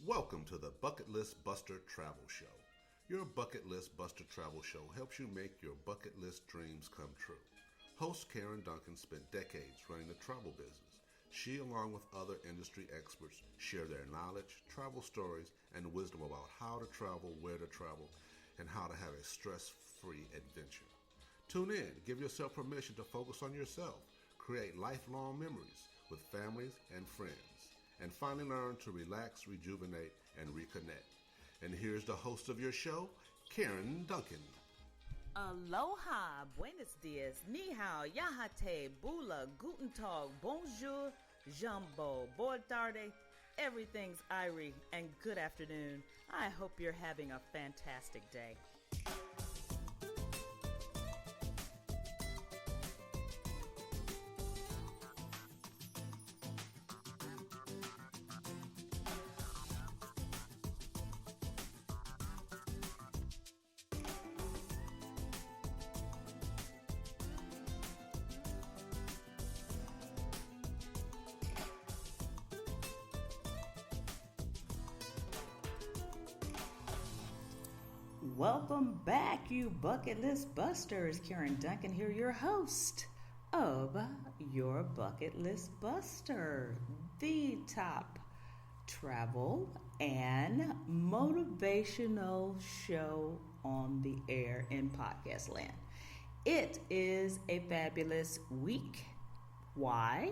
Welcome to the Bucket List Buster Travel Show. Your Bucket List Buster Travel Show helps you make your bucket list dreams come true. Host Karen Duncan spent decades running the travel business. She, along with other industry experts, share their knowledge, travel stories, and wisdom about how to travel, where to travel, and how to have a stress-free adventure. Tune in, give yourself permission to focus on yourself, create lifelong memories with families and friends, and finally learn to relax, rejuvenate, and reconnect. And here's the host of your show, Karen Duncan. Aloha, buenos dias, ni hao, yahate, bula, guten tag, bonjour, jumbo, boa tarde, everything's Irie, and good afternoon. I hope you're having a fantastic day. Welcome back, you bucket list busters. Karen Duncan here, your host of your Bucket List Buster, the top travel and motivational show on the air in podcast land. It is a fabulous week. Why?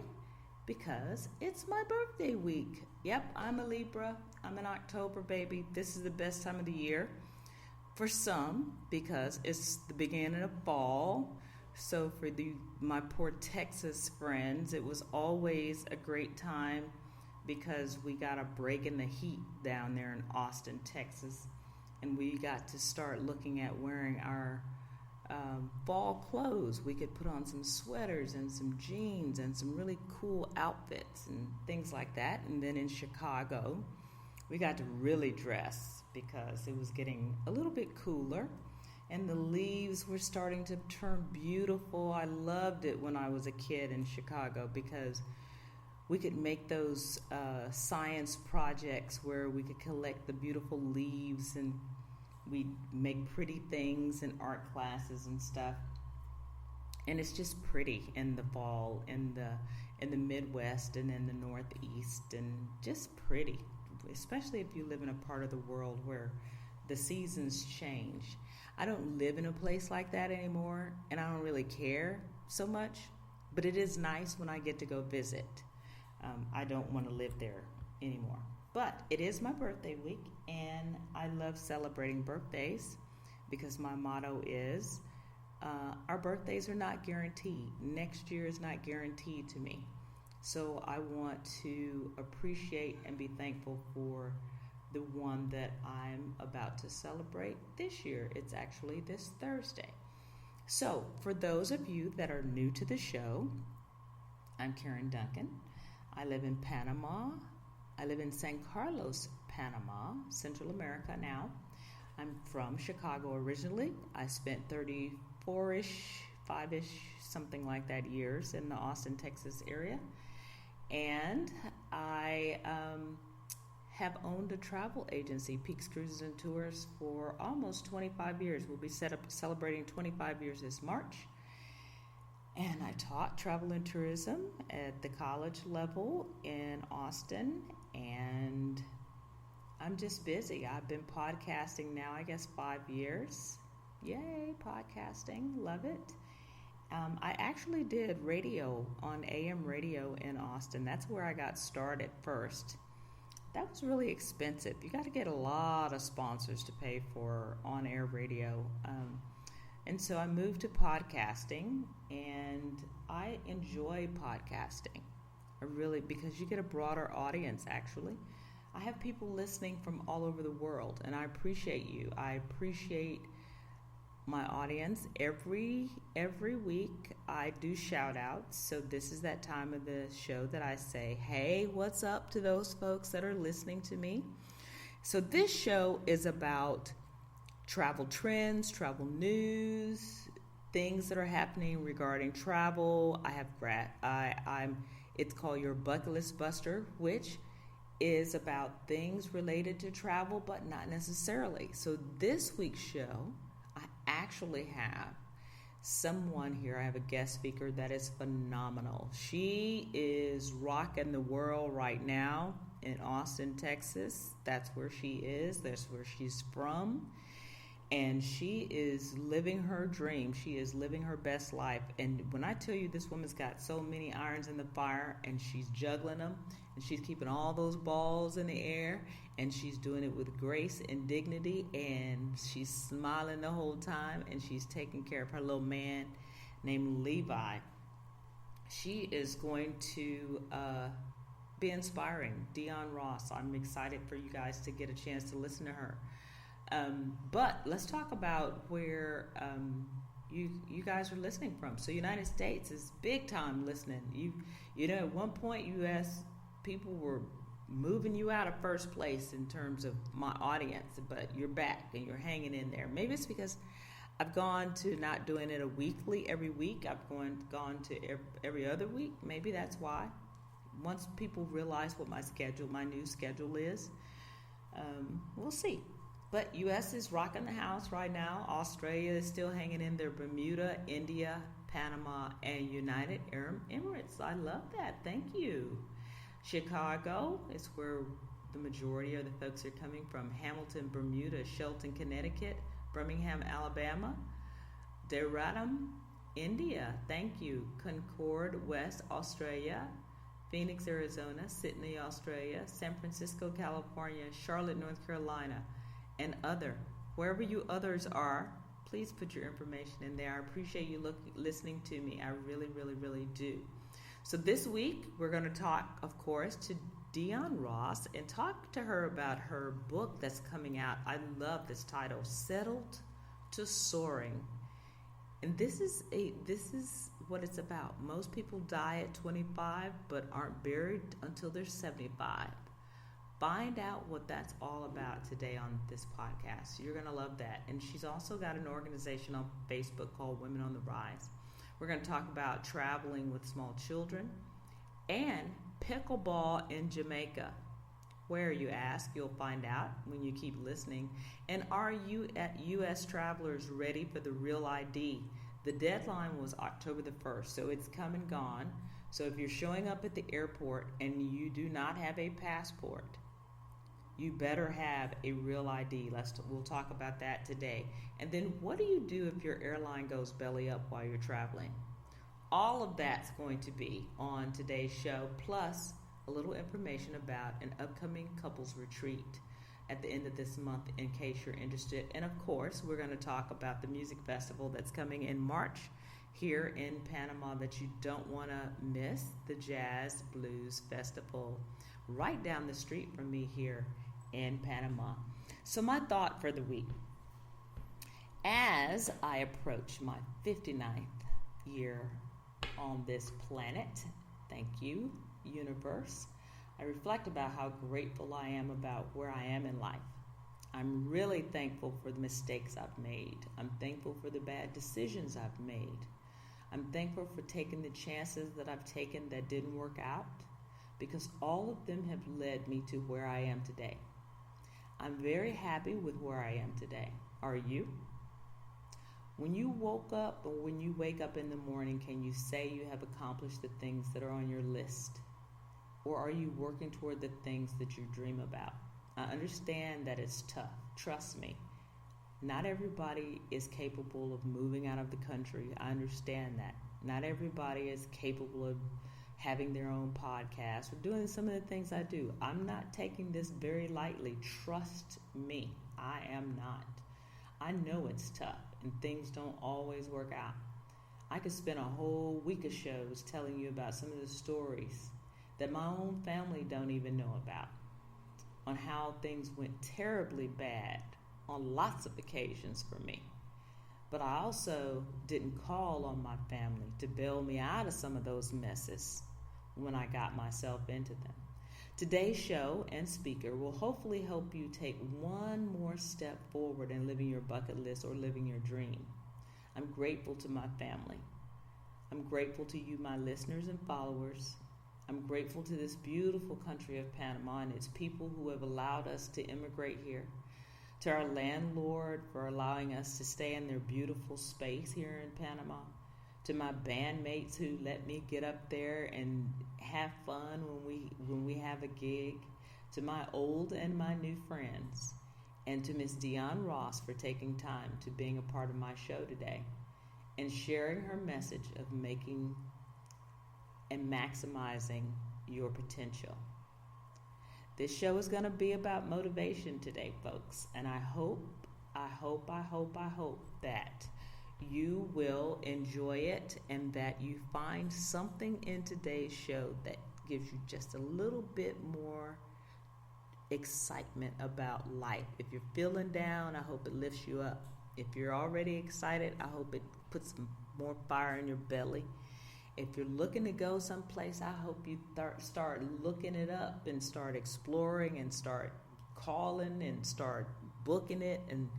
Because it's my birthday week. Yep, I'm a Libra. I'm an October baby. This is the best time of the year. For some, because it's the beginning of fall. So for my poor Texas friends, it was always a great time because we got a break in the heat down there in Austin, Texas. And we got to start looking at wearing our fall clothes. We could put on some sweaters and some jeans and some really cool outfits and things like that. And then in Chicago, we got to really dress because it was getting a little bit cooler and the leaves were starting to turn beautiful. I loved it when I was a kid in Chicago because we could make those science projects where we could collect the beautiful leaves and we'd make pretty things in art classes and stuff. And it's just pretty in the fall in the Midwest and in the Northeast, and just pretty, especially if you live in a part of the world where the seasons change. I don't live in a place like that anymore, and I don't really care so much, but it is nice when I get to go visit. I don't want to live there anymore. But it is my birthday week, and I love celebrating birthdays because my motto is, our birthdays are not guaranteed. Next year is not guaranteed to me. So I want to appreciate and be thankful for the one that I'm about to celebrate this year. It's actually this Thursday. So for those of you that are new to the show, I'm Karen Duncan. I live in Panama. I live in San Carlos, Panama, Central America now. I'm from Chicago originally. I spent 34-ish, 5-ish, something like that years in the Austin, Texas area. And I have owned a travel agency, Peaks Cruises and Tours, for almost 25 years. We'll be celebrating 25 years this March. And I taught travel and tourism at the college level in Austin. And I'm just busy. I've been podcasting now, I guess, 5 years. Yay, podcasting. Love it. I actually did radio on AM radio in Austin. That's where I got started first. That was really expensive. You got to get a lot of sponsors to pay for on-air radio. And so I moved to podcasting, and I enjoy podcasting. Because you get a broader audience, actually. I have people listening from all over the world, and I appreciate you. I appreciate my audience. Every week I do shout outs. So this is that time of the show that I say, hey, what's up to those folks that are listening to me? So this show is about travel trends, travel news, things that are happening regarding travel. It's called your Bucket List Buster, which is about things related to travel, but not necessarily. So this week's show, I actually have someone here. I have a guest speaker that is phenomenal. She is rocking the world right now in Austin, Texas. That's where she is. That's where she's from. And she is living her dream. She is living her best life. And when I tell you this woman's got so many irons in the fire and she's juggling them and she's keeping all those balls in the air and she's doing it with grace and dignity and she's smiling the whole time and she's taking care of her little man named Levi. She is going to be inspiring. Dionne Ross. I'm excited for you guys to get a chance to listen to her. But let's talk about where you guys are listening from. So United States is big time listening. You know, at one point U.S. people were moving you out of first place in terms of my audience, but you're back and you're hanging in there. Maybe it's because I've gone to not doing it every week. I've gone to every other week. Maybe that's why. Once people realize what my new schedule is, we'll see. But U.S. is rocking the house right now. Australia is still hanging in there. Bermuda, India, Panama, and United Arab Emirates. I love that. Thank you. Chicago is where the majority of the folks are coming from. Hamilton, Bermuda, Shelton, Connecticut, Birmingham, Alabama, Dehradun, India. Thank you. Concord, West Australia, Phoenix, Arizona, Sydney, Australia, San Francisco, California, Charlotte, North Carolina, and wherever you others are, please put your information in there. I appreciate you listening to me. I really, really, really do. So this week, we're going to talk, of course, to Dionne Ross and talk to her about her book that's coming out. I love this title, Settled to Soaring. And this is what it's about. Most people die at 25 but aren't buried until they're 75. Find out what that's all about today on this podcast. You're going to love that. And she's also got an organization on Facebook called Women on the Rise. We're going to talk about traveling with small children and pickleball in Jamaica. Where, you ask? You'll find out when you keep listening. And are you at U.S. travelers ready for the real ID? The deadline was October the 1st, so it's come and gone. So if you're showing up at the airport and you do not have a passport, you better have a real ID. We'll talk about that today. And then what do you do if your airline goes belly up while you're traveling? All of that's going to be on today's show, plus a little information about an upcoming couples retreat at the end of this month in case you're interested. And of course, we're going to talk about the music festival that's coming in March here in Panama that you don't want to miss, the Jazz Blues Festival right down the street from me here in Panama. So my thought for the week, as I approach my 59th year on this planet, thank you, universe, I reflect about how grateful I am about where I am in life. I'm really thankful for the mistakes I've made. I'm thankful for the bad decisions I've made. I'm thankful for taking the chances that I've taken that didn't work out, because all of them have led me to where I am today. I'm very happy with where I am today. Are you? When you woke up or when you wake up in the morning, can you say you have accomplished the things that are on your list? Or are you working toward the things that you dream about? I understand that it's tough. Trust me. Not everybody is capable of moving out of the country. I understand that. Not everybody is capable of having their own podcast or doing some of the things I do. I'm not taking this very lightly. Trust me, I am not. I know it's tough and things don't always work out. I could spend a whole week of shows telling you about some of the stories that my own family don't even know about, on how things went terribly bad on lots of occasions for me. But I also didn't call on my family to bail me out of some of those messes when I got myself into them. Today's show and speaker will hopefully help you take one more step forward in living your bucket list or living your dream. I'm grateful to my family. I'm grateful to you, my listeners and followers. I'm grateful to this beautiful country of Panama and its people who have allowed us to immigrate here. To our landlord for allowing us to stay in their beautiful space here in Panama. To my bandmates who let me get up there and have fun when we have a gig. To my old and my new friends. And to Miss Dionne Ross for taking time to being a part of my show today and sharing her message of making and maximizing your potential. This show is going to be about motivation today, folks, and I hope that you will enjoy it and that you find something in today's show that gives you just a little bit more excitement about life. If you're feeling down, I hope it lifts you up. If you're already excited, I hope it puts some more fire in your belly. If you're looking to go someplace, I hope you start looking it up and start exploring and start calling and start booking it. And,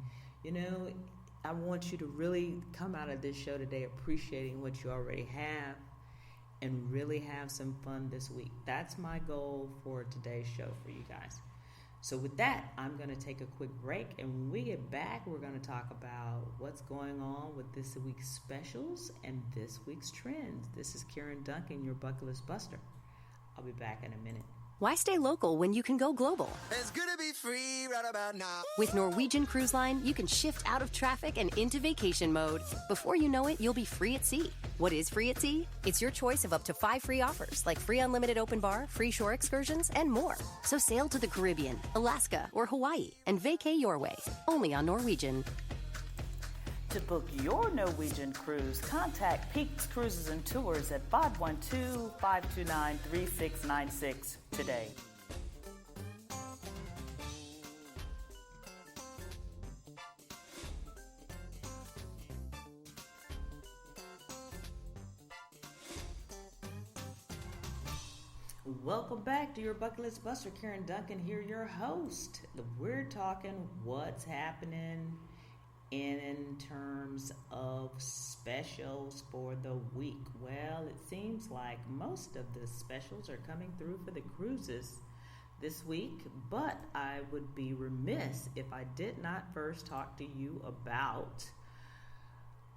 I want you to really come out of this show today appreciating what you already have and really have some fun this week. That's my goal for today's show for you guys. So with that, I'm going to take a quick break, and when we get back, we're going to talk about what's going on with this week's specials and this week's trends. This is Karen Duncan, your bucket list buster. I'll be back in a minute. Why stay local when you can go global? It's gonna be free right about now. With Norwegian Cruise Line, you can shift out of traffic and into vacation mode. Before you know it, you'll be free at sea. What is free at sea? It's your choice of up to 5 free offers, like free unlimited open bar, free shore excursions, and more. So sail to the Caribbean, Alaska, or Hawaii and vacay your way. Only on Norwegian. To book your Norwegian cruise, contact Peaks Cruises and Tours at 512-529-3696 today. Welcome back to your Bucket List Buster. Karen Duncan here, your host. We're talking what's happening in terms of specials for the week. Well, it seems like most of the specials are coming through for the cruises this week, but I would be remiss if I did not first talk to you about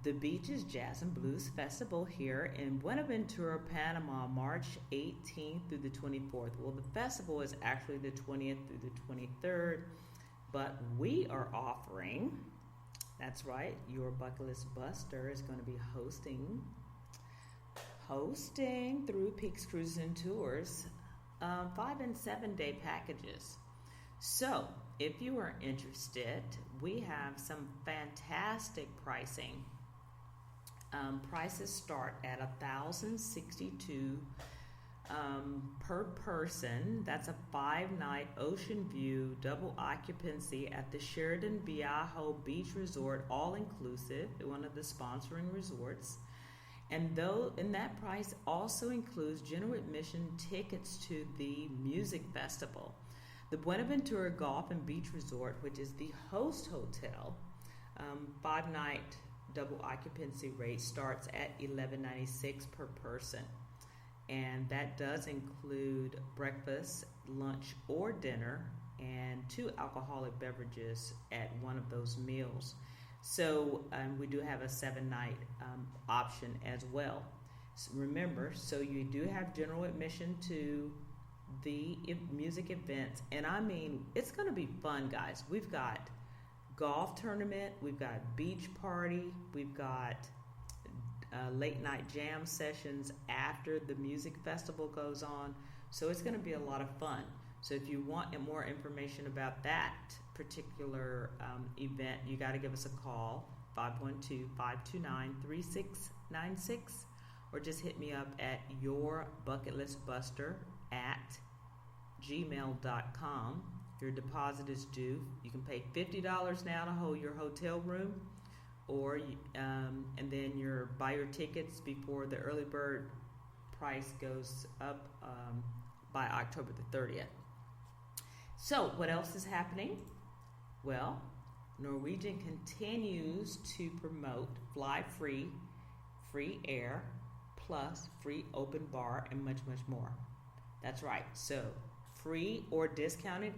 the Beaches Jazz and Blues Festival here in Buenaventura, Panama, March 18th through the 24th. Well, the festival is actually the 20th through the 23rd, but we are offering, that's right, your Bucket List Buster is going to be hosting through Peaks Cruises and Tours 5 and 7 day packages. So if you are interested, we have some fantastic pricing. Prices start at $1,062 per person. That's a 5-night ocean view double occupancy at the Sheraton Viejo Beach Resort, all inclusive, one of the sponsoring resorts. And that price also includes general admission tickets to the music festival. The Buenaventura Golf and Beach Resort, which is the host hotel, 5-night double occupancy rate starts at $11.96 per person, and that does include breakfast, lunch, or dinner, and 2 alcoholic beverages at one of those meals. So we do have a 7-night option as well. So remember, so you do have general admission to the music events, and I mean, it's going to be fun, guys. We've got golf tournament, we've got beach party, we've got late night jam sessions after the music festival goes on. So it's going to be a lot of fun. So if you want more information about that particular event, you got to give us a call, 512-529-3696, or just hit me up at yourbucketlistbuster@gmail.com. Your deposit is due. You can pay $50 now to hold your hotel room, or and then buy your tickets before the early bird price goes up by October the 30th. So what else is happening? Well, Norwegian continues to promote fly free, free air, plus free open bar, and much, much more. That's right. So free or discounted